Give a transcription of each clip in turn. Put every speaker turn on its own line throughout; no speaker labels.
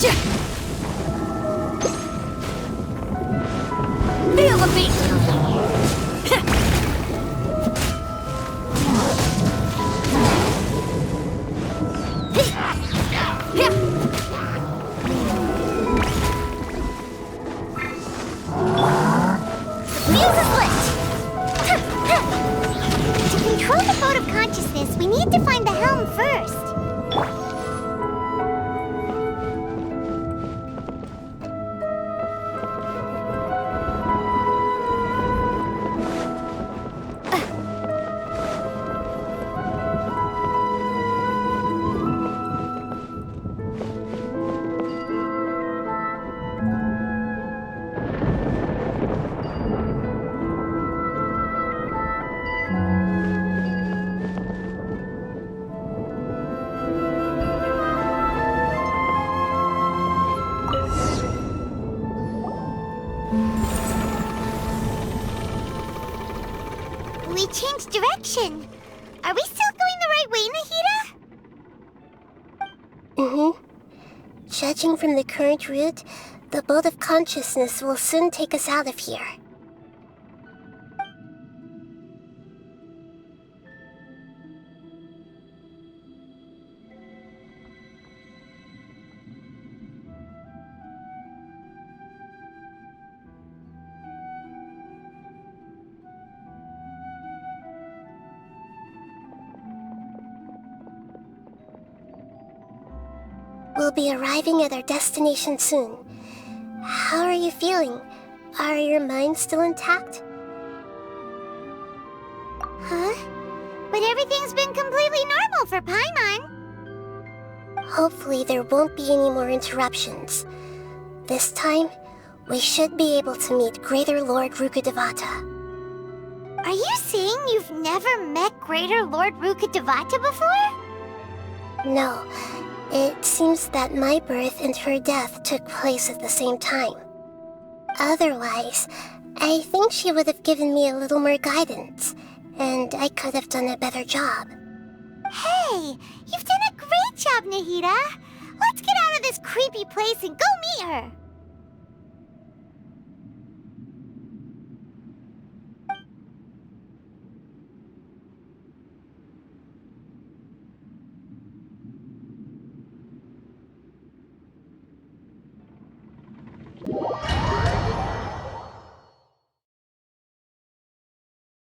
Feel the beat!
Fuse is lit! To control the boat of consciousness, we need to find the helm first. We changed direction. Are we still going the right way, Nahida?
Judging from the current route, the boat of consciousness will soon take us out of here. We'll be arriving at our destination soon. How are you feeling? Are your minds still intact?
Huh? But everything's been completely normal for Paimon.
Hopefully there won't be any more interruptions. This time, we should be able to meet Greater Lord Rukkhadevata.
Are you saying you've never met Greater Lord Rukkhadevata before?
No. It seems that my birth and her death took place at the same time. Otherwise, I think she would have given me a little more guidance, and I could have done a better job.
Hey, you've done a great job, Nahida. Let's get out of this creepy place and go meet her.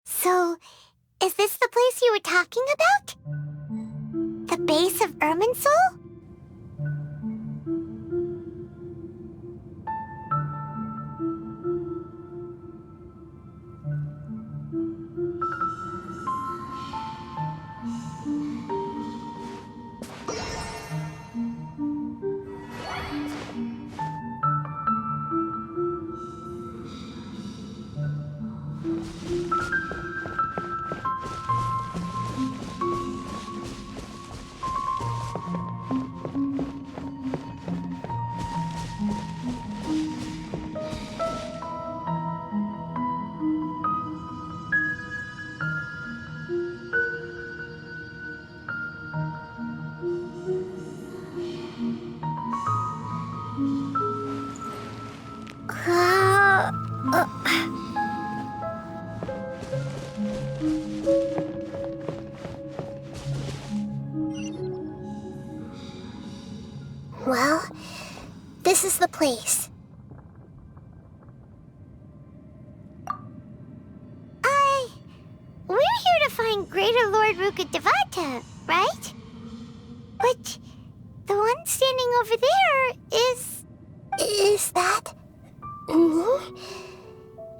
So, is this the place you were talking about? The base of Irminsul?
Well, this is the place.
We're here to find Greater Lord Rukkhadevata, right? But the one standing over there is...
Is that me?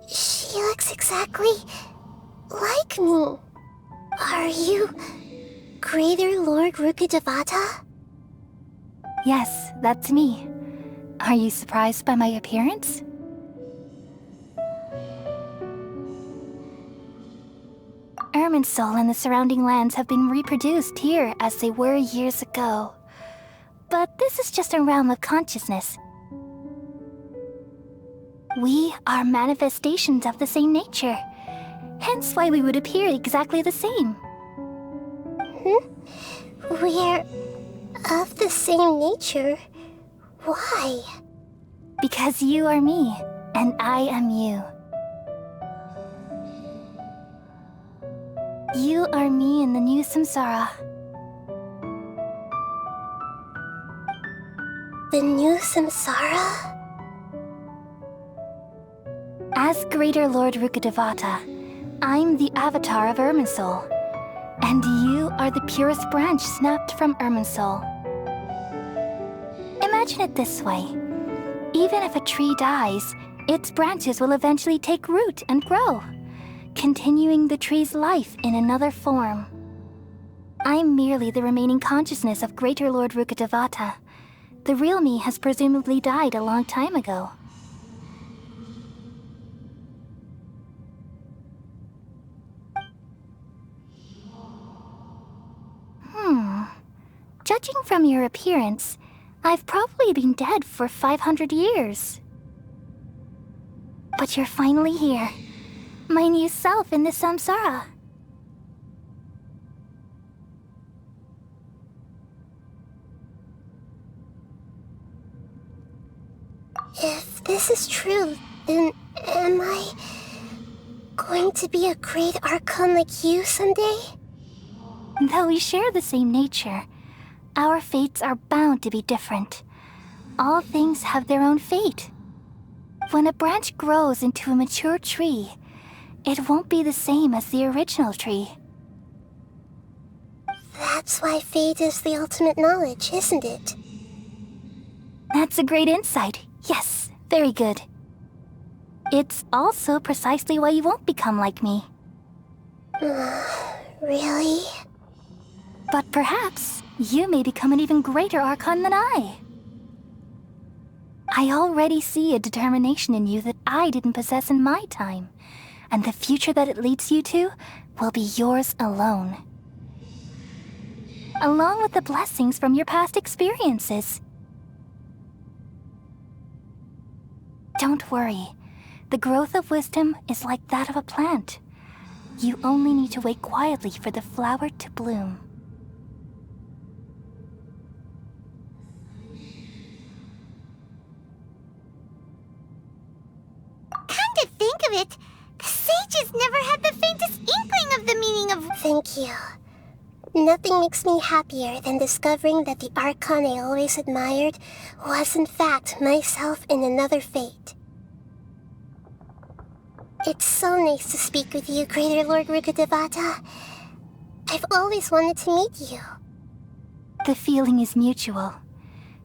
She looks exactly like me. Are you Greater Lord Rukkhadevata?
Yes, that's me. Are you surprised by my appearance? Irminsul and the surrounding lands have been reproduced here as they were years ago. But this is just a realm of consciousness. We are manifestations of the same nature, hence why we would appear exactly the same.
We're of the same nature? Why?
Because you are me, and I am you. You are me in the new samsara.
The new samsara?
As Greater Lord Rukkhadevata, I'm the avatar of Irminsul, and you are the purest branch snapped from Irminsul. Imagine it this way. Even if a tree dies, its branches will eventually take root and grow, continuing the tree's life in another form. I'm merely the remaining consciousness of Greater Lord Rukkhadevata. The real me has presumably died a long time ago. Judging from your appearance, I've probably been dead for 500 years. But you're finally here. My new self in the samsara.
If this is true, then am I going to be a great archon like you someday?
Though we share the same nature, our fates are bound to be different. All things have their own fate. When a branch grows into a mature tree, it won't be the same as the original tree.
That's why fate is the ultimate knowledge, isn't it?
That's a great insight. Yes, very good. It's also precisely why you won't become like me.
Really?
But perhaps you may become an even greater archon than I. I already see a determination in you that I didn't possess in my time, and the future that it leads you to will be yours alone. Along with the blessings from your past experiences. Don't worry. The growth of wisdom is like that of a plant. You only need to wait quietly for the flower to bloom.
Come to think of it, the sages never had the faintest inkling of the meaning of...
Thank you. Nothing makes me happier than discovering that the archon I always admired was in fact myself in another fate. It's so nice to speak with you, Greater Lord Rukkhadevata. I've always wanted to meet you.
The feeling is mutual.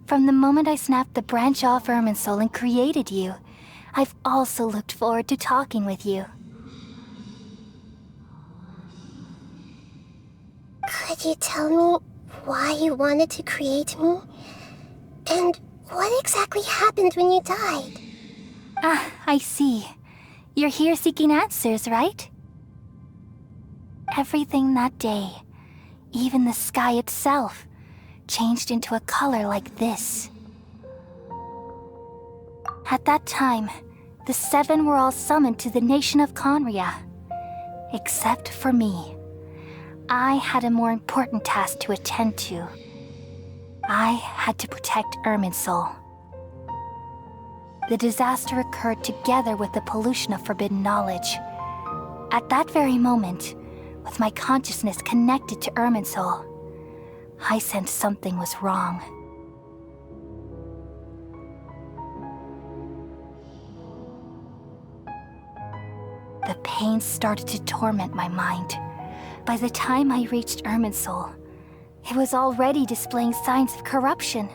From the moment I snapped the branch off Irminsul and created you, I've also looked forward to talking with you.
Could you tell me why you wanted to create me? And what exactly happened when you died?
Ah, I see. You're here seeking answers, right? Everything that day, even the sky itself, changed into a color like this. At that time, the seven were all summoned to the nation of Conria. Except for me. I had a more important task to attend to. I had to protect Irminsul. The disaster occurred together with the pollution of forbidden knowledge. At that very moment, with my consciousness connected to Irminsul, I sensed something was wrong. The pain started to torment my mind. By the time I reached Irminsul, it was already displaying signs of corruption.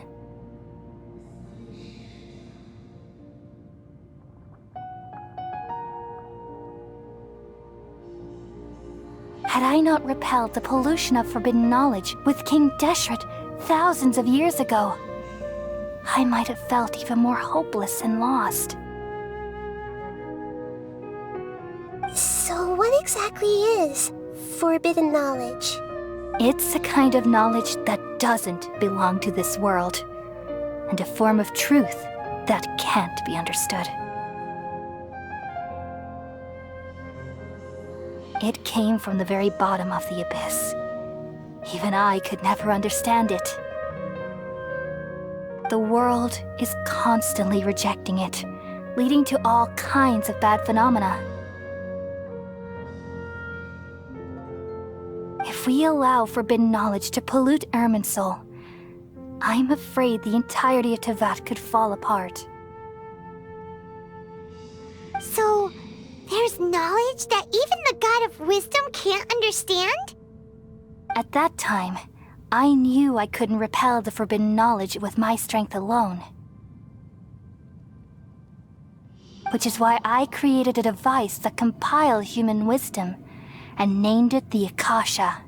Had I not repelled the pollution of forbidden knowledge with King Deshret thousands of years ago, I might have felt even more hopeless and lost.
So what exactly is forbidden knowledge?
It's a kind of knowledge that doesn't belong to this world, and a form of truth that can't be understood. It came from the very bottom of the abyss. Even I could never understand it. the world is constantly rejecting it, leading to all kinds of bad phenomena. If we allow forbidden knowledge to pollute Irminsul, I'm afraid the entirety of Tevat could fall apart.
So, there's knowledge that even the God of Wisdom can't understand?
At that time, I knew I couldn't repel the forbidden knowledge with my strength alone. Which is why I created a device that compiled human wisdom and named it the Akasha.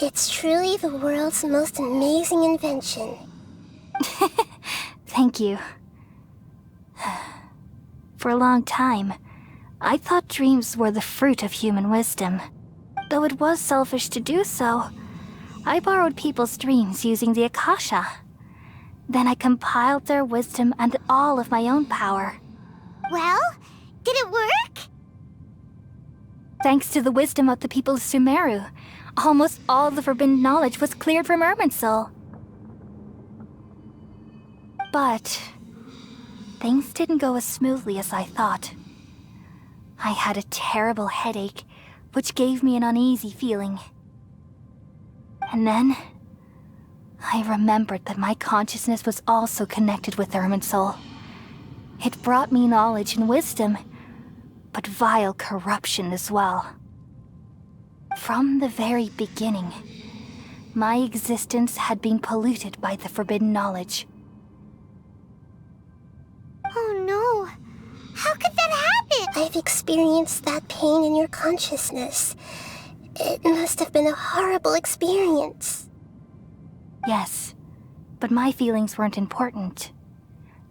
It's truly the world's most amazing invention.
Thank you. For a long time, I thought dreams were the fruit of human wisdom. Though it was selfish to do so, I borrowed people's dreams using the Akasha. Then I compiled their wisdom and all of my own power.
Well, did it work?
Thanks to the wisdom of the people of Sumeru, almost all the forbidden knowledge was cleared from Irminsul. But things didn't go as smoothly as I thought. I had a terrible headache, which gave me an uneasy feeling. And then I remembered that my consciousness was also connected with Irminsul. It brought me knowledge and wisdom, but vile corruption as well. From the very beginning, my existence had been polluted by the forbidden knowledge.
Oh no. How could that happen?
I've experienced that pain in your consciousness. It must have been a horrible experience.
Yes, but my feelings weren't important.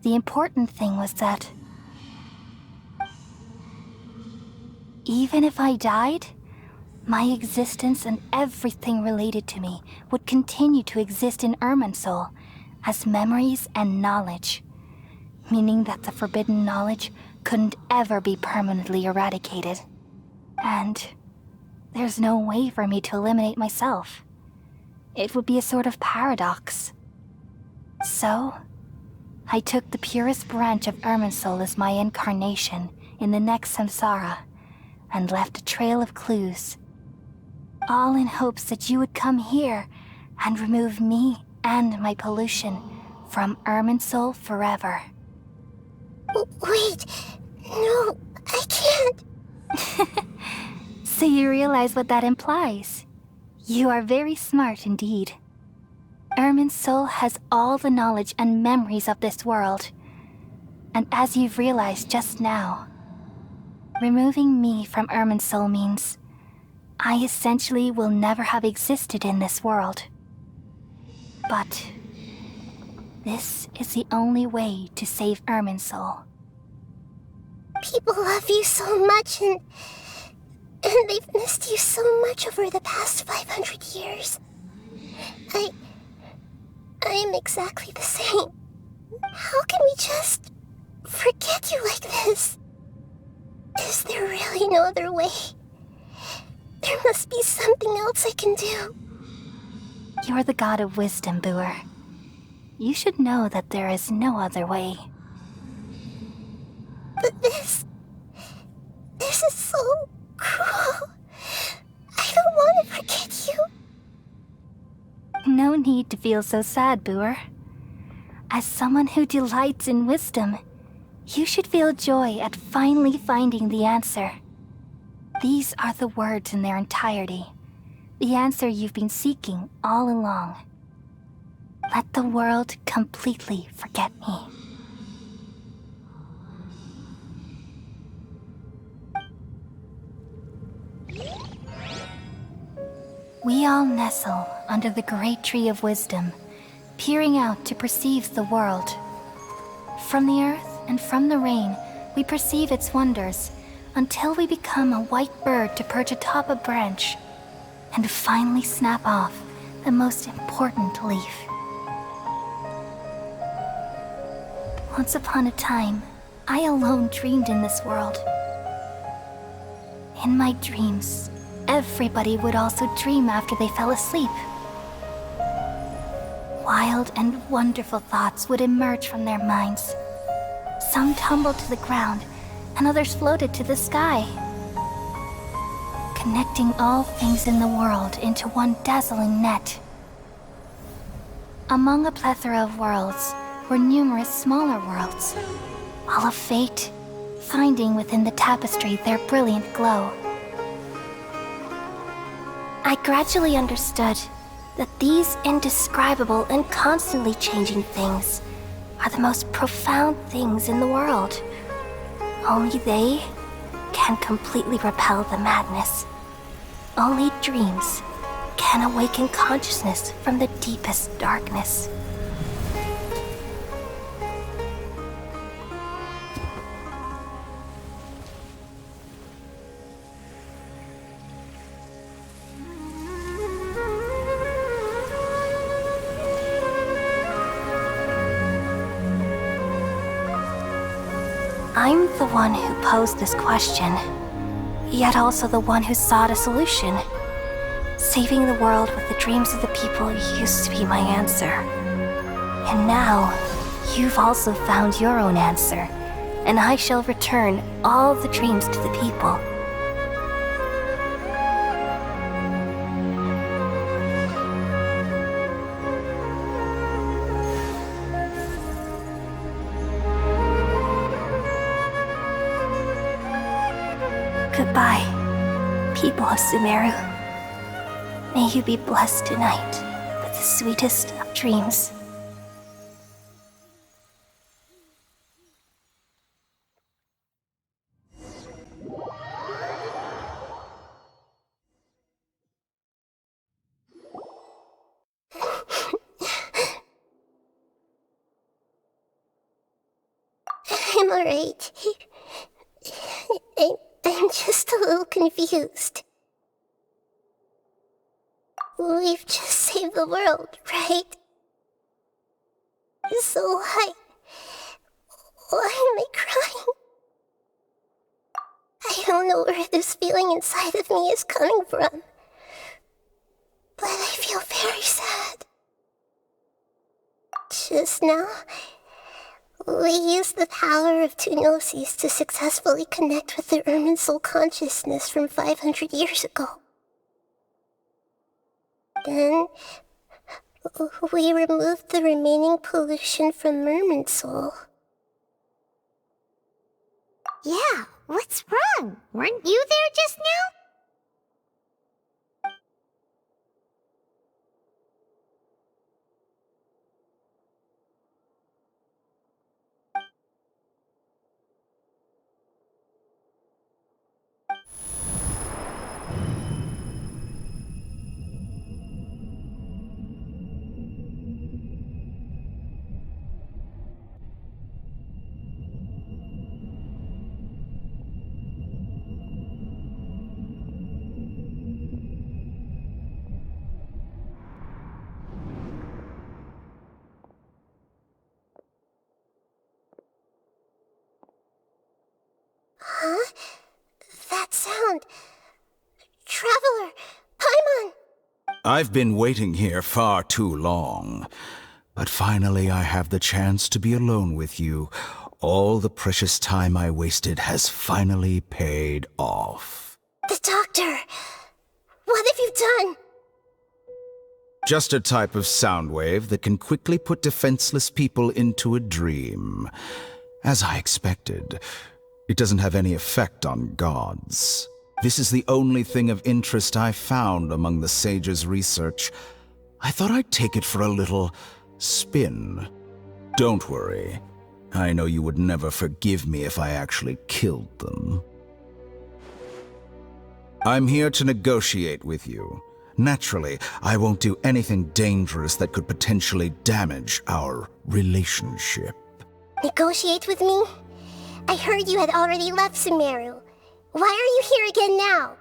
The important thing was that even if I died, my existence and everything related to me would continue to exist in Irminsul as memories and knowledge, meaning that the forbidden knowledge couldn't ever be permanently eradicated. And there's no way for me to eliminate myself. It would be a sort of paradox. So, I took the purest branch of Irminsul as my incarnation in the next samsara and left a trail of clues, all in hopes that you would come here and remove me and my pollution from Irminsul forever.
Wait, no, I can't.
So you realize what that implies? You are very smart indeed. Irminsul has all the knowledge and memories of this world. And as you've realized just now, removing me from Irminsul means I essentially will never have existed in this world. But this is the only way to save Irminsul.
People love you so much and they've missed you so much over the past 500 years. I am exactly the same. How can we just forget you like this? Is there really no other way? There must be something else I can do.
You're the god of wisdom, Booer. You should know that there is no other way.
But this is so cruel. I don't want to forget you.
No need to feel so sad, Booer. As someone who delights in wisdom, you should feel joy at finally finding the answer. These are the words in their entirety, the answer you've been seeking all along. Let the world completely forget me. We all nestle under the great tree of wisdom, peering out to perceive the world. From the earth and from the rain, we perceive its wonders until we become a white bird to perch atop a branch and finally snap off the most important leaf. Once upon a time, I alone dreamed in this world. In my dreams, everybody would also dream after they fell asleep. Wild and wonderful thoughts would emerge from their minds. Some tumbled to the ground, and others floated to the sky, connecting all things in the world into one dazzling net. Among a plethora of worlds were numerous smaller worlds, all of fate, finding within the tapestry their brilliant glow. I gradually understood that these indescribable and constantly changing things are the most profound things in the world. Only they can completely repel the madness. Only dreams can awaken consciousness from the deepest darkness. I'm the one who posed this question, yet also the one who sought a solution. Saving the world with the dreams of the people used to be my answer. And now, you've also found your own answer, and I shall return all the dreams to the people. Goodbye, people of Sumeru. May you be blessed tonight with the sweetest of dreams.
I'm alright. I'm just a little confused. We've just saved the world, right? So why am I crying? I don't know where this feeling inside of me is coming from, but I feel very sad. Just now, we used the power of two gnosis to successfully connect with the Ermin soul consciousness from 500 years ago. Then, we removed the remaining pollution from Merman soul.
Yeah, what's wrong? Weren't you there just now?
Huh? That sound. Traveler! Paimon!
I've been waiting here far too long. But finally I have the chance to be alone with you. All the precious time I wasted has finally paid off.
The doctor! What have you done?
Just a type of sound wave that can quickly put defenseless people into a dream. As I expected, it doesn't have any effect on gods. This is the only thing of interest I found among the sage's research. I thought I'd take it for a little spin. Don't worry. I know you would never forgive me if I actually killed them. I'm here to negotiate with you. Naturally, I won't do anything dangerous that could potentially damage our relationship.
Negotiate with me? I heard you had already left Sumeru. Why are you here again now?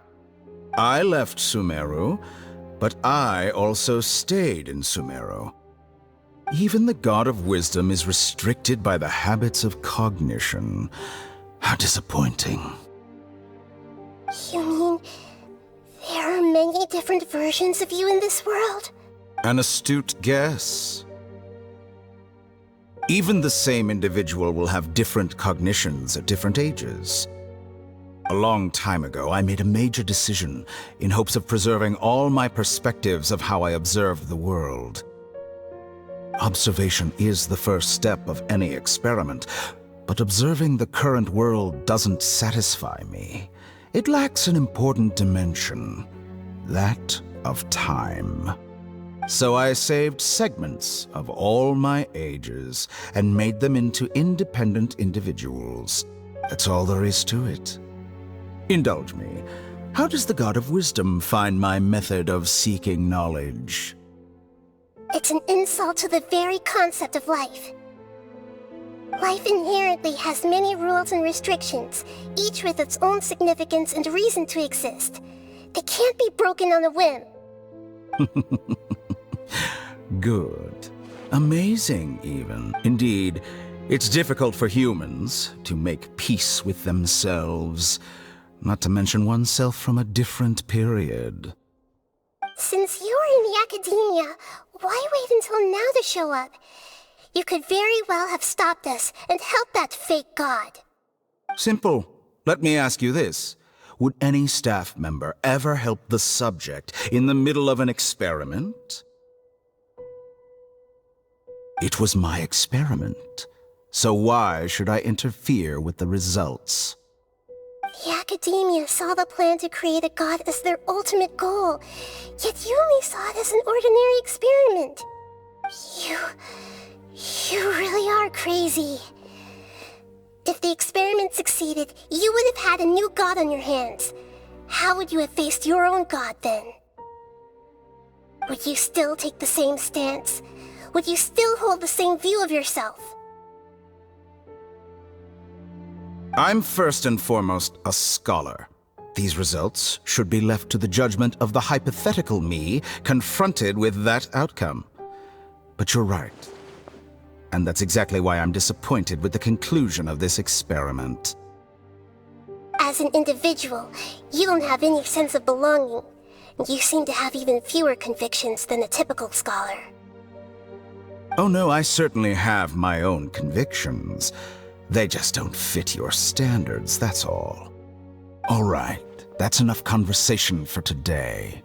I left Sumeru, but I also stayed in Sumeru. Even the God of Wisdom is restricted by the habits of cognition. How disappointing.
You mean there are many different versions of you in this world?
An astute guess. Even the same individual will have different cognitions at different ages. A long time ago, I made a major decision in hopes of preserving all my perspectives of how I observed the world. Observation is the first step of any experiment, but observing the current world doesn't satisfy me. It lacks an important dimension, that of time. So I saved segments of all my ages and made them into independent individuals. That's all there is to it. Indulge me. How does the God of Wisdom find my method of seeking knowledge?
It's an insult to the very concept of life. Life inherently has many rules and restrictions, each with its own significance and reason to exist. They can't be broken on a whim.
Good. Amazing, even. Indeed, it's difficult for humans to make peace with themselves, not to mention oneself from a different period.
Since you're in the academia, why wait until now to show up? You could very well have stopped us and helped that fake god.
Simple. Let me ask you this. Would any staff member ever help the subject in the middle of an experiment? It was my experiment, so why should I interfere with the results?
The academia saw the plan to create a god as their ultimate goal, yet you only saw it as an ordinary experiment. You really are crazy. If the experiment succeeded, you would have had a new god on your hands. How would you have faced your own god then? Would you still take the same stance? Would you still hold the same view of yourself?
I'm first and foremost a scholar. These results should be left to the judgment of the hypothetical me confronted with that outcome. But you're right. And that's exactly why I'm disappointed with the conclusion of this experiment.
As an individual, you don't have any sense of belonging. You seem to have even fewer convictions than a typical scholar.
Oh no, I certainly have my own convictions. They just don't fit your standards, that's all. All right, that's enough conversation for today.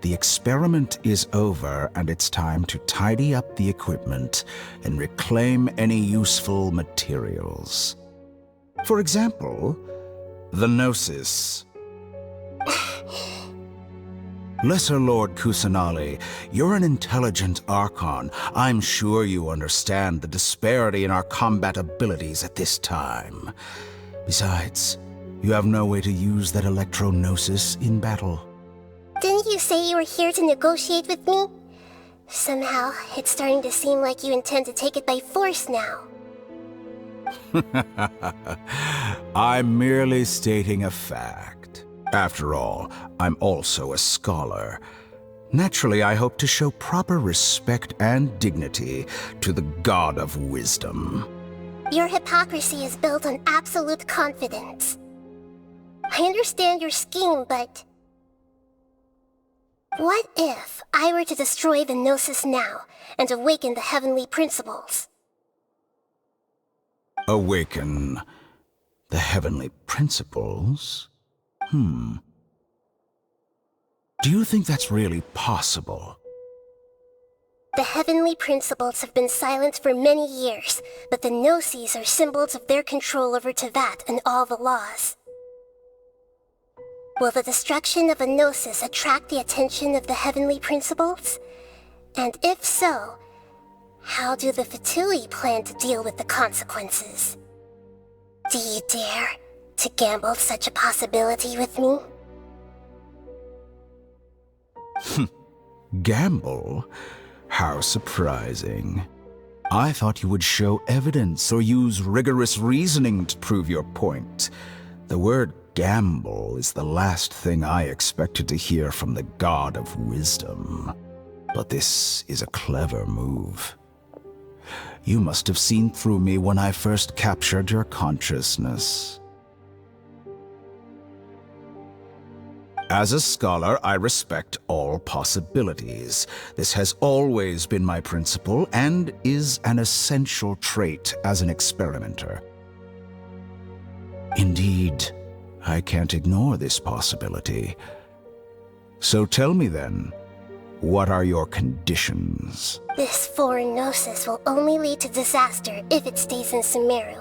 The experiment is over, and it's time to tidy up the equipment and reclaim any useful materials. For example, the Gnosis. Lesser Lord Kusanali, you're an intelligent Archon. I'm sure you understand the disparity in our combat abilities at this time. Besides, you have no way to use that electro-gnosis in battle.
Didn't you say you were here to negotiate with me? Somehow, it's starting to seem like you intend to take it by force now.
I'm merely stating a fact. After all, I'm also a scholar. Naturally, I hope to show proper respect and dignity to the God of Wisdom.
Your hypocrisy is built on absolute confidence. I understand your scheme, but... what if I were to destroy the Gnosis now and awaken the heavenly principles?
Awaken the heavenly principles? Do you think that's really possible?
The heavenly principles have been silent for many years, but the Gnosis are symbols of their control over Tevat and all the laws. Will the destruction of a Gnosis attract the attention of the heavenly principles? And if so, how do the Fatui plan to deal with the consequences? Do you dare to gamble such a possibility with me?
Gamble? How surprising. I thought you would show evidence or use rigorous reasoning to prove your point. The word gamble is the last thing I expected to hear from the God of Wisdom. But this is a clever move. You must have seen through me when I first captured your consciousness. As a scholar, I respect all possibilities. This has always been my principle and is an essential trait as an experimenter. Indeed, I can't ignore this possibility. So tell me then, what are your conditions?
This foreign gnosis will only lead to disaster if it stays in Sumeru.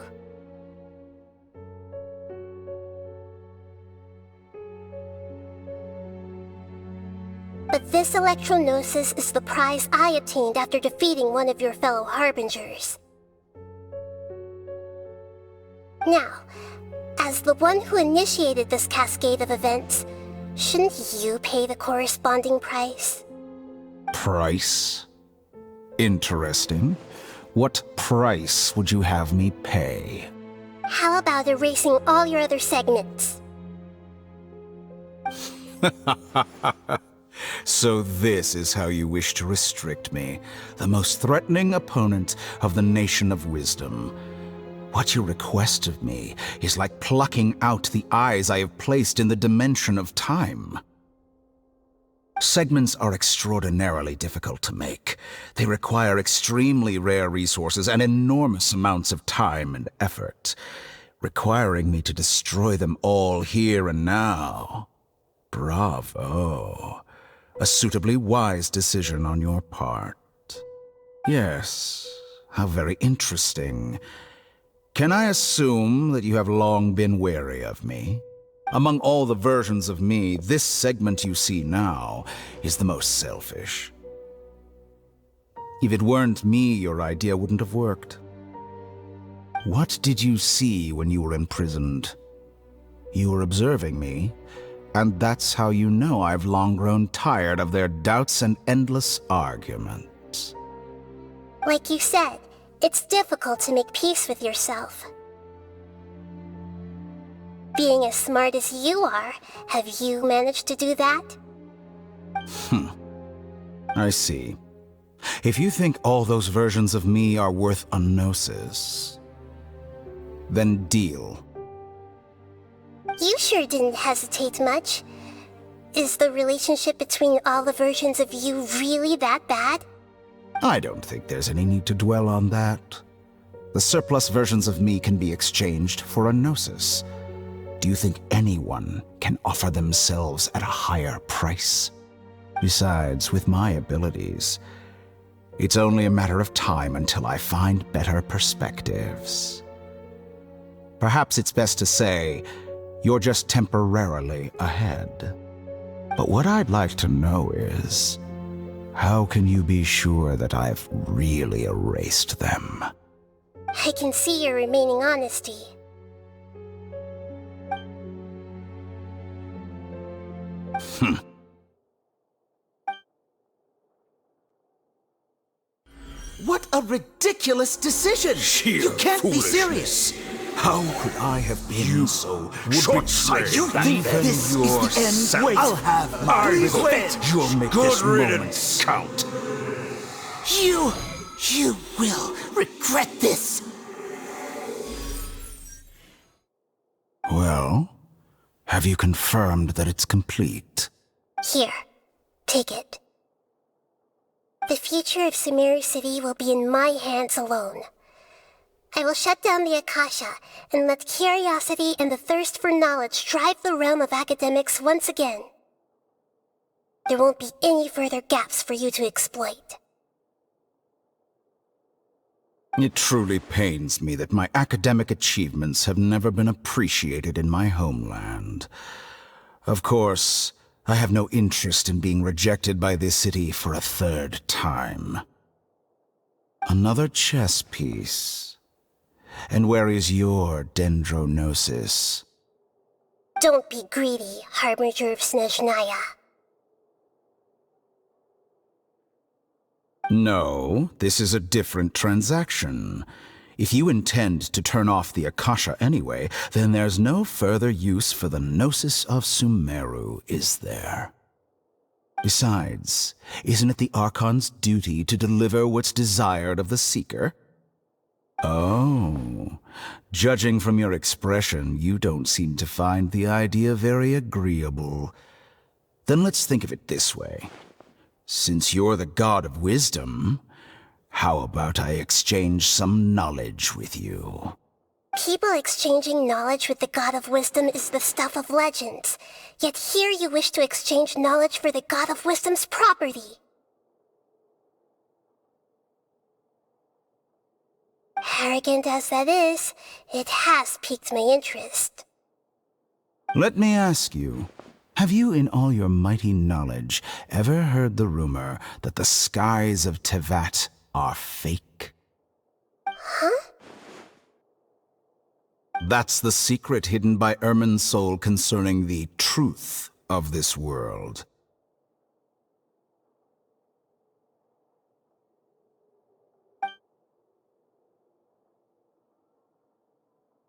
But this electro-gnosis is the prize I obtained after defeating one of your fellow harbingers. Now, as the one who initiated this cascade of events, shouldn't you pay the corresponding price?
Price? Interesting. What price would you have me pay?
How about erasing all your other segments?
So this is how you wish to restrict me, the most threatening opponent of the Nation of Wisdom. What you request of me is like plucking out the eyes I have placed in the dimension of time. Segments are extraordinarily difficult to make. They require extremely rare resources and enormous amounts of time and effort, requiring me to destroy them all here and now. Bravo. A suitably wise decision on your part. Yes, how very interesting. Can I assume that you have long been wary of me? Among all the versions of me, this segment you see now is the most selfish. If it weren't me, your idea wouldn't have worked. What did you see when you were imprisoned? You were observing me, and that's how you know I've long grown tired of their doubts and endless arguments.
Like you said, it's difficult to make peace with yourself. Being as smart as you are, have you managed to do that?
I see. If you think all those versions of me are worth a gnosis, then deal.
You sure didn't hesitate much. Is the relationship between all the versions of you really that bad?
I don't think there's any need to dwell on that. The surplus versions of me can be exchanged for a gnosis. Do you think anyone can offer themselves at a higher price? Besides, with my abilities, it's only a matter of time until I find better perspectives. Perhaps it's best to say, you're just temporarily ahead. But what I'd like to know is, how can you be sure that I've really erased them?
I can see your remaining honesty.
What a ridiculous decision!
Sheer
You can't be
foolishness.
serious!
How could I have been so short-sighted?
You think this is the end? Wait, I'll have my revenge!
You'll make this moment count.
You will regret this!
Well, have you confirmed that it's complete?
Here, take it. The future of Sumeru City will be in my hands alone. I will shut down the Akasha and let curiosity and the thirst for knowledge drive the realm of academics once again. There won't be any further gaps for you to exploit.
It truly pains me that my academic achievements have never been appreciated in my homeland. Of course, I have no interest in being rejected by this city for a third time. Another chess piece. And where is your dendronosis?
Don't be greedy, Harbinger of Snezhnaya.
No, this is a different transaction. If you intend to turn off the Akasha anyway, then there's no further use for the Gnosis of Sumeru, is there? Besides, isn't it the Archon's duty to deliver what's desired of the Seeker? Oh, judging from your expression, you don't seem to find the idea very agreeable. Then let's think of it this way. Since you're the god of wisdom, how about I exchange some knowledge with you?
People exchanging knowledge with the god of wisdom is the stuff of legends. Yet here you wish to exchange knowledge for the god of wisdom's property. Arrogant as that is, it has piqued my interest.
Let me ask you, have you in all your mighty knowledge ever heard the rumor that the skies of Tevat are fake?
Huh?
That's the secret hidden by Ermin's soul concerning the truth of this world.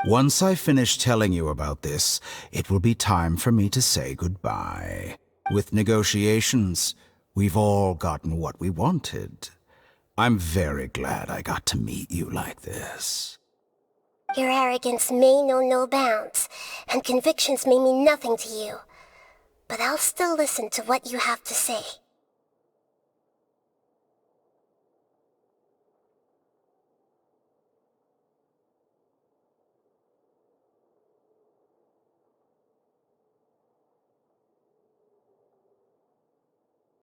Once I finish telling you about this, it will be time for me to say goodbye. With negotiations, we've all gotten what we wanted. I'm very glad I got to meet you like this.
Your arrogance may know no bounds, and convictions may mean nothing to you. But I'll still listen to what you have to say.